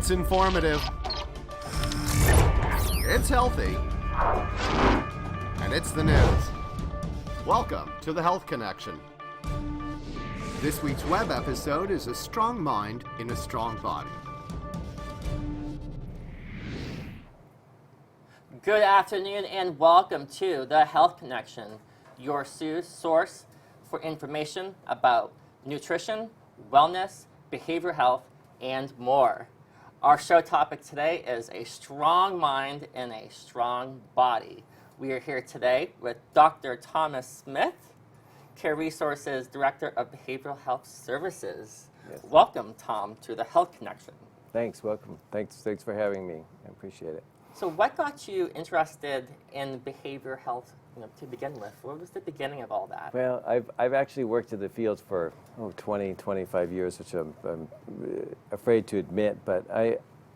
It's informative. It's healthy. And it's the news. Welcome to the Health Connection. This week's web episode is A Strong Mind in a Strong Body. Good afternoon and welcome to the Health Connection, your source for information about nutrition, wellness, behavioral health, and more. Our show topic today is a strong mind in a strong body. We are here today with Dr. Thomas Smith, Care Resources Director of Behavioral Health Services. Yes. Welcome, Tom, to the Health Connection. Thanks, welcome. Thanks for having me. I appreciate it. So what got you interested in behavioral health to begin with? What was the beginning of all that? Well, I've actually worked in the field for 20, 25 years, which I'm afraid to admit, but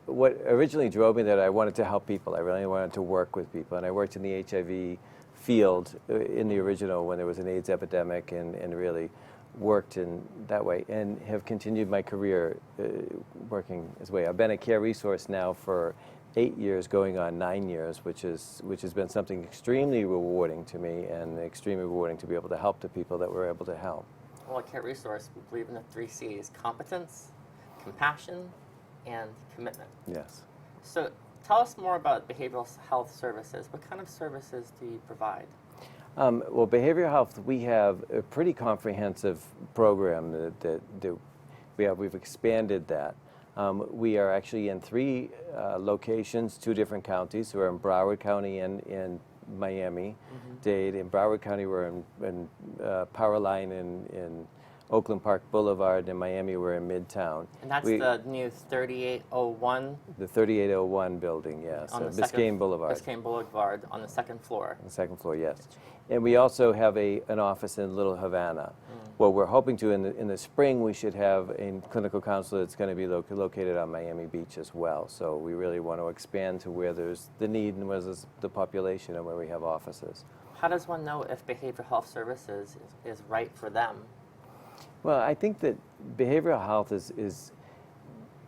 what originally drove me that I wanted to help people. I really wanted to work with people, and I worked in the HIV field in the original when there was an AIDS epidemic and really worked in that way and have continued my career working this way. I've been a care resource now for 8 years, going on 9 years, which has been something extremely rewarding to me and extremely rewarding to be able to help the people that we're able to help. Well, at Care Resource, we believe in the 3 C's: competence, compassion, and commitment. Yes. So tell us more about behavioral health services. What kind of services do you provide? Well, behavioral health, we have a pretty comprehensive program that we have. We've expanded that. We are actually in 3 locations, 2 different counties. We're in Broward County and in Miami-Dade. In Broward County, we're in Power Line in Oakland Park Boulevard. In Miami, we're in Midtown. And that's the new 3801? The 3801 building, yes. On the Biscayne Boulevard. Biscayne Boulevard on the 2nd floor. On the 2nd floor, yes. And we also have an office in Little Havana. Well, we're hoping to, in the spring, we should have a clinical counselor that's going to be located on Miami Beach as well. So we really want to expand to where there's the need and where there's the population and where we have offices. How does one know if behavioral health services is right for them? Well, I think that behavioral health is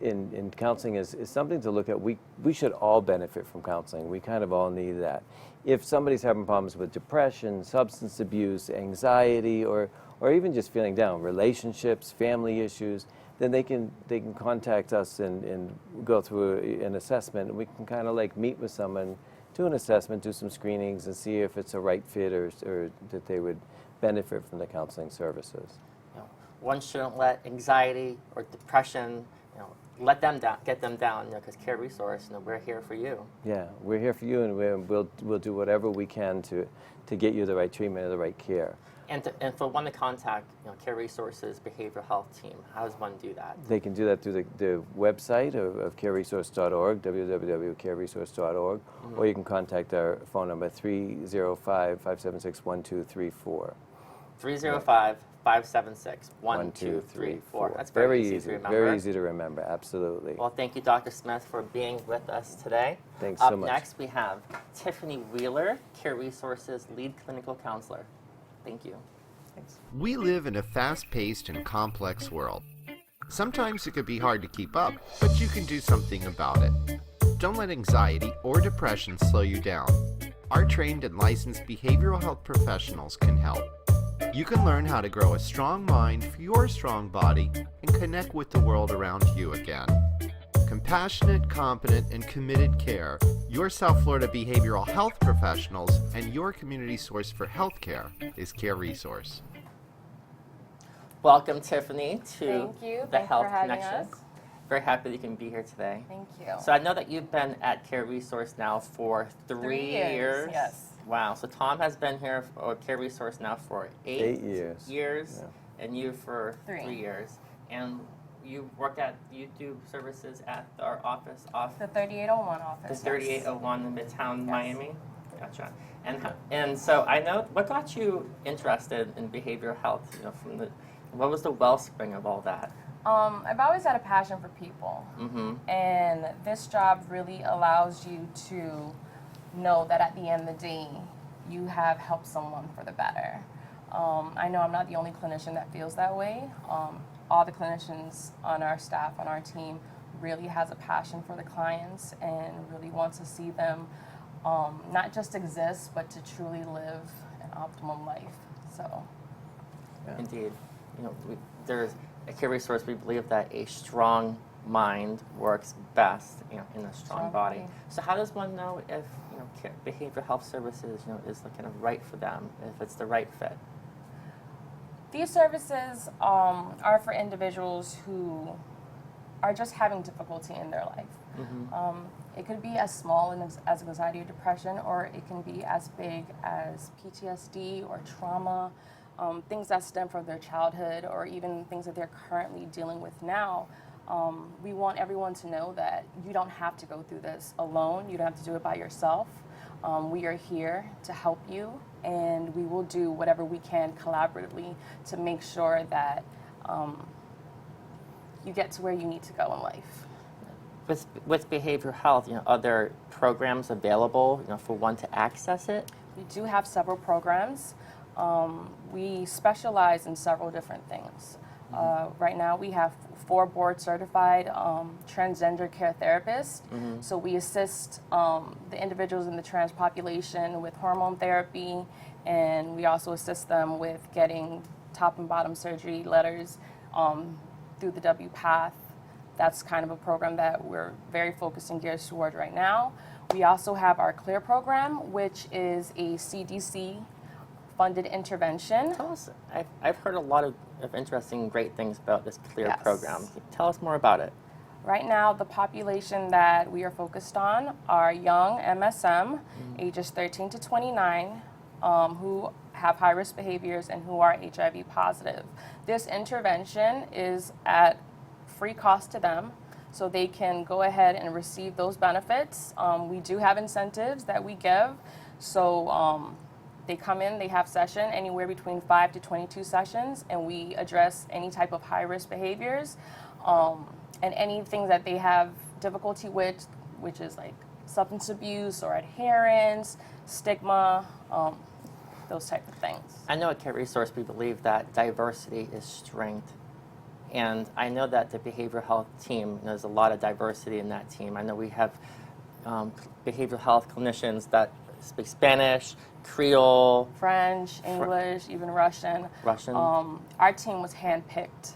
in counseling is something to look at. We should all benefit from counseling. We kind of all need that. If somebody's having problems with depression, substance abuse, anxiety, or even just feeling down, relationships, family issues, then they can contact us and go through an assessment, and we can kind of like meet with someone, do an assessment, do some screenings, and see if it's a right fit or that they would benefit from the counseling services. One shouldn't let anxiety or depression, let them down, get them down, because Care Resource, we're here for you. Yeah, we're here for you, and we'll do whatever we can to get you the right treatment or the right care. And for one to contact, Care Resources Behavioral Health Team, how does one do that? They can do that through the website of careresource.org, www.careresource.org, or you can contact our phone number 305-576-1234. 305-576-1234. That's very easy to remember. Very easy to remember, absolutely. Well, thank you, Dr. Smith, for being with us today. Thanks so much. Up next, we have Tiffany Wheeler, Care Resources Lead Clinical Counselor. Thank you. Thanks. We live in a fast-paced and complex world. Sometimes it can be hard to keep up, but you can do something about it. Don't let anxiety or depression slow you down. Our trained and licensed behavioral health professionals can help. You can learn how to grow a strong mind for your strong body and connect with the world around you again. Compassionate, competent, and committed care, your South Florida behavioral health professionals and your community source for health care is Care Resource. Welcome, Tiffany, to Thank you. the Thanks Health for having Connection. us. Very happy that you can be here today. Thank you. So I know that you've been at Care Resource now for 3 years. Yes. Wow. So Tom has been here for Care Resource now for 8 years. years, Yeah. and you for 3. 3 years. And you do services at our office off The 3801 the office. 3801 in Midtown, Yes. Miami. Gotcha. And so I know, what got you interested in behavioral health? What was the wellspring of all that? I've always had a passion for people, and this job really allows you to know that at the end of the day, you have helped someone for the better. I know I'm not the only clinician that feels that way. All the clinicians on our staff, on our team, really has a passion for the clients and really wants to see them not just exist, but to truly live an optimum life. So, Indeed. There's at Care Resource, we believe that a strong mind works best in a strong body. So how does one know if behavioral health services is the kind of right for them, if it's the right fit? These services are for individuals who are just having difficulty in their life. Mm-hmm. It could be as small as anxiety or depression, or it can be as big as PTSD or trauma, things that stem from their childhood, or even things that they're currently dealing with now. We want everyone to know that you don't have to go through this alone. You don't have to do it by yourself. We are here to help you, and we will do whatever we can collaboratively to make sure that you get to where you need to go in life. With behavioral health, are there programs available, for one to access it? We do have several programs. We specialize in several different things. Right now we have 4 board-certified transgender care therapists. Mm-hmm. So we assist the individuals in the trans population with hormone therapy, and we also assist them with getting top and bottom surgery letters through the W path. That's kind of a program that we're very focused and geared toward right now. We also have our CLEAR program, which is a CDC funded intervention. Tell us, I've heard a lot of interesting, great things about this CLEAR Yes. program. Tell us more about it. Right now, the population that we are focused on are young MSM, ages 13 to 29, who have high-risk behaviors and who are HIV positive. This intervention is at free cost to them, so they can go ahead and receive those benefits. We do have incentives that we give, so they come in, they have session anywhere between 5 to 22 sessions, and we address any type of high-risk behaviors and anything that they have difficulty with, which is like substance abuse or adherence, stigma, those type of things. I know at Care Resource we believe that diversity is strength. And I know that the behavioral health team, there's a lot of diversity in that team. I know we have behavioral health clinicians that speak Spanish, Creole, French, English, even Russian. Our team was handpicked,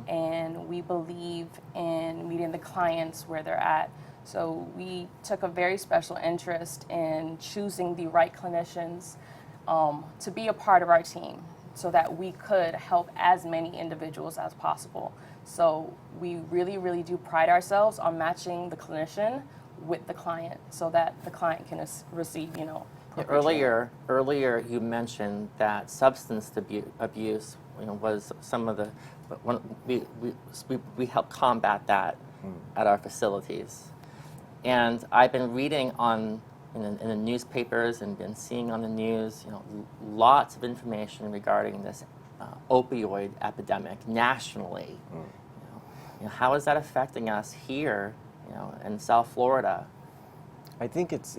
and we believe in meeting the clients where they're at. So we took a very special interest in choosing the right clinicians to be a part of our team, so that we could help as many individuals as possible. So we really, really do pride ourselves on matching the clinician with the client, so that the client can receive, Earlier you mentioned that substance abuse, was some of the, we help combat that at our facilities. And I've been reading in the newspapers and been seeing on the news, lots of information regarding this opioid epidemic nationally. How is that affecting us here, in South Florida? I think it's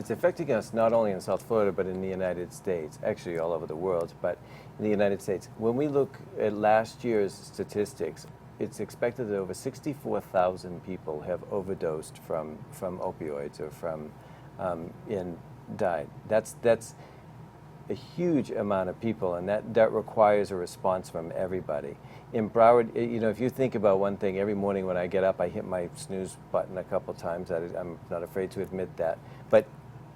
affecting us not only in South Florida, but in the United States, actually all over the world, but in the United States. When we look at last year's statistics, it's expected that over 64,000 people have overdosed from opioids or and died. That's a huge amount of people, and that requires a response from everybody. In Broward, if you think about one thing, every morning when I get up, I hit my snooze button a couple times. I'm not afraid to admit that. But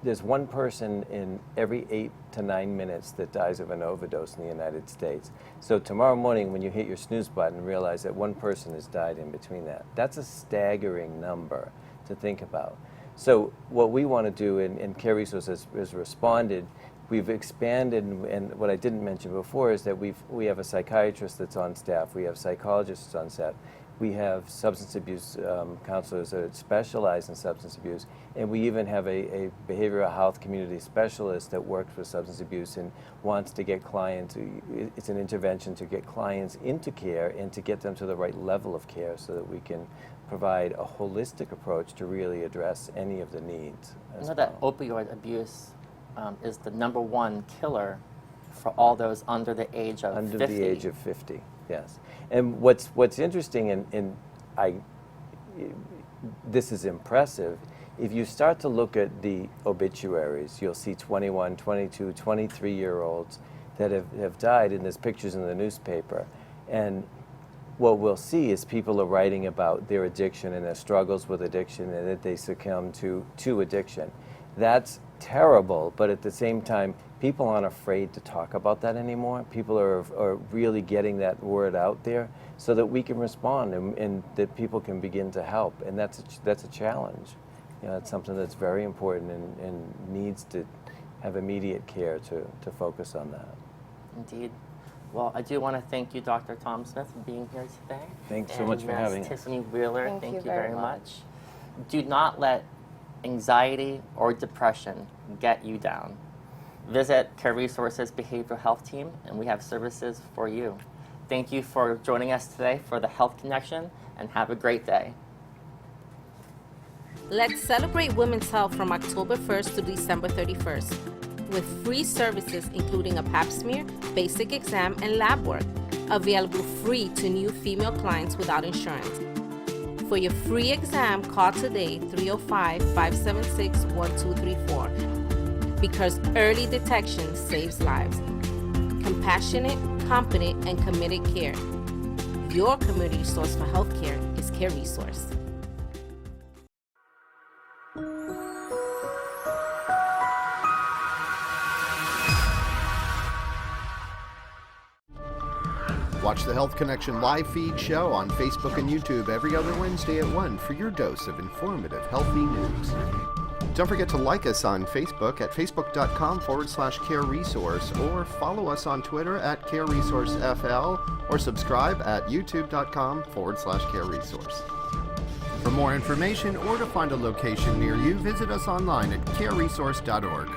there's one person in every 8 to 9 minutes that dies of an overdose in the United States. So tomorrow morning when you hit your snooze button, realize that one person has died in between that. That's a staggering number to think about. So what we want to do in Care Resources is responded. We've expanded, and what I didn't mention before is that we have a psychiatrist that's on staff. We have psychologists on staff. We have substance abuse counselors that specialize in substance abuse, and we even have a behavioral health community specialist that works with substance abuse and wants to get clients. It's an intervention to get clients into care and to get them to the right level of care, so that we can provide a holistic approach to really address any of the needs. I know that opioid abuse is the #1 killer for all those under the age of 50. Under the age of 50, yes. And what's interesting, and I this is impressive. If you start to look at the obituaries, you'll see 21, 22, 23-year-olds that have died, and there's pictures in the newspaper. And what we'll see is people are writing about their addiction and their struggles with addiction, and that they succumb to addiction. That's terrible, but at the same time, people aren't afraid to talk about that anymore. People are really getting that word out there so that we can respond and that people can begin to help. And that's a challenge. You know, it's something that's very important and needs to have immediate care to focus on that. Indeed. Well, I do want to thank you, Dr. Tom Smith, for being here today. Thanks so much for having us. Tiffany Wheeler, thank you very much. much. Do not let anxiety or depression get you down. Visit Care Resources Behavioral Health Team, and we have services for you. Thank you for joining us today for the Health Connection, and have a great day. Let's celebrate women's health from October 1st to December 31st with free services including a Pap Smear, basic exam, and lab work, available free to new female clients without insurance. For your free exam, call today 305-576-1234 because early detection saves lives. Compassionate, competent, and committed care. Your community source for healthcare is Care Resource. Watch the Health Connection live feed show on Facebook and YouTube every other Wednesday at 1 for your dose of informative, healthy news. Don't forget to like us on Facebook at facebook.com/Care Resource, or follow us on Twitter at Care Resource FL, or subscribe at youtube.com/Care Resource. For more information or to find a location near you, visit us online at careresource.org.